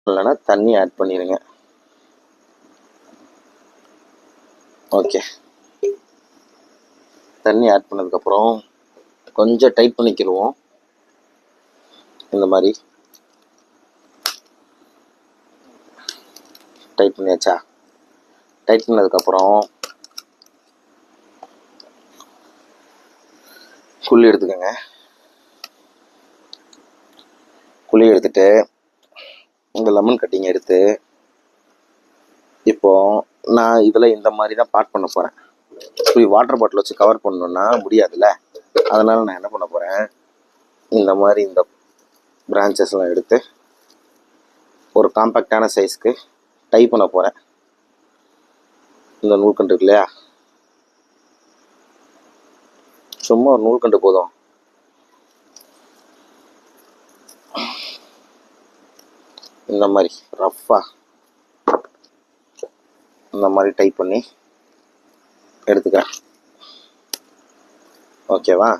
இல்லைன்னா தண்ணி ஆட் பண்ணிடுங்க. ஓகே, தண்ணி ஆட் பண்ணதுக்கப்புறம் கொஞ்சம் டைட் பண்ணிக்கிடுவோம். இந்த மாதிரி டைட் பண்ணியாச்சா? டைட் பண்ணதுக்கப்புறம் குழி எடுத்துக்கோங்க. குழி எடுத்துட்டு இந்த லெமன் கட்டிங் எடுத்து இப்போது நான் இதில் இந்த மாதிரி தான் பாட் பண்ண போகிறேன். இப்படி வாட்டர் பாட்டில் வச்சு கவர் பண்ணணுன்னா முடியாதுல்ல, அதனால் நான் என்ன பண்ண போகிறேன், இந்த மாதிரி இந்த பிரான்ச்சஸ்லாம் எடுத்து ஒரு காம்பேக்டான சைஸ்க்கு டை பண்ண போகிறேன். இந்த நூல்கண்டு இருக்கு இல்லையா, சும்மா ஒரு நூல்கண்டு போதும். இந்த மாதிரி ரஃப்பாக இந்த மாதிரி டைப் பண்ணி எடுத்துக்கிறேன். ஓகேவா?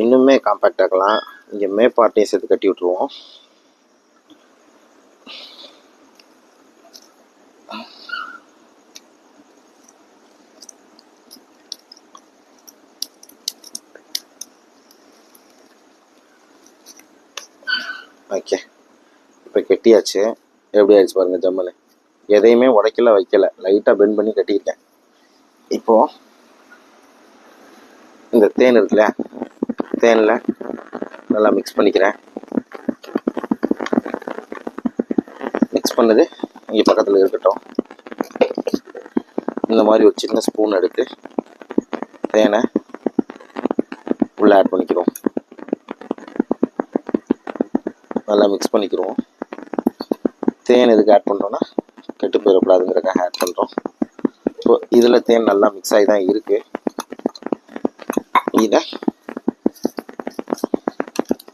இன்னுமே காம்பேக்ட் ஆக்கலாம். இங்கே மேப்பாட்டையும் சேர்த்து கட்டி விட்ருவோம். ஓகே, இப்போ கெட்டியாச்சு. எப்படி ஆயிடுச்சு பாருங்கள் ஜம்முன்னு. எதையுமே உடைக்கல வைக்கல, லைட்டாக பெண்ட் பண்ணி கட்டியிருக்கேன். இப்போது இந்த தேன் இருக்குல்ல, தேனில் நல்லா மிக்ஸ் பண்ணிக்கிறேன். மிக்ஸ் பண்ணது இங்கே பக்கத்தில் இருக்கட்டும். இந்த மாதிரி ஒரு சின்ன ஸ்பூன் எடுத்து தேனை உள்ளே ஆட் பண்ணிக்கிறோம். நல்லா மிக்ஸ் பண்ணிக்கிறோம். தேன் எதுக்கு ஆட் பண்ணுறோன்னா கெட்டு போயிடக்கூடாதுங்கிறக்காக ஆட் பண்ணுறோம். ஸோ இதில் தேன் நல்லா மிக்ஸ் ஆகி தான் இருக்குது. இதை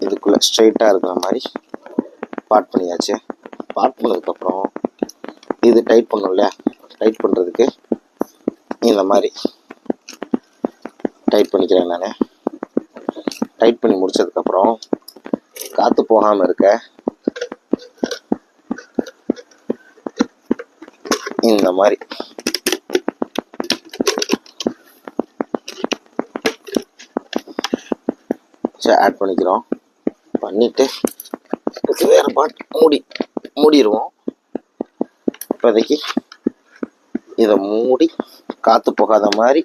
இதுக்குள்ளே ஸ்ட்ரைட்டாக இருக்கிற மாதிரி பாட் பண்ணியாச்சு. பாட் பண்ணதுக்கப்புறம் இது டைட் பண்ணோம் இல்லையா, டைட் பண்ணுறதுக்கு இந்த மாதிரி டைட் பண்ணிக்கிறேன் நான். டைட் பண்ணி முடிச்சதுக்கப்புறம் காற்று போகாமல் இருக்க இந்த மாதிரி ஆட் பண்ணிக்கிறோம். பண்ணிவிட்டு வேறு பாட் மூடிடுவோம். இப்போதைக்கு இதை மூடி காற்று போகாத மாதிரி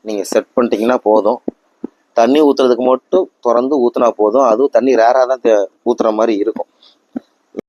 நீங்கள் செட் பண்ணிட்டீங்கன்னா போதும். தண்ணி ஊற்றுறதுக்கு மட்டும் திறந்து ஊற்றினா போதும். அதுவும் தண்ணி ரேராக தான் ஊற்றுற மாதிரி இருக்கும்.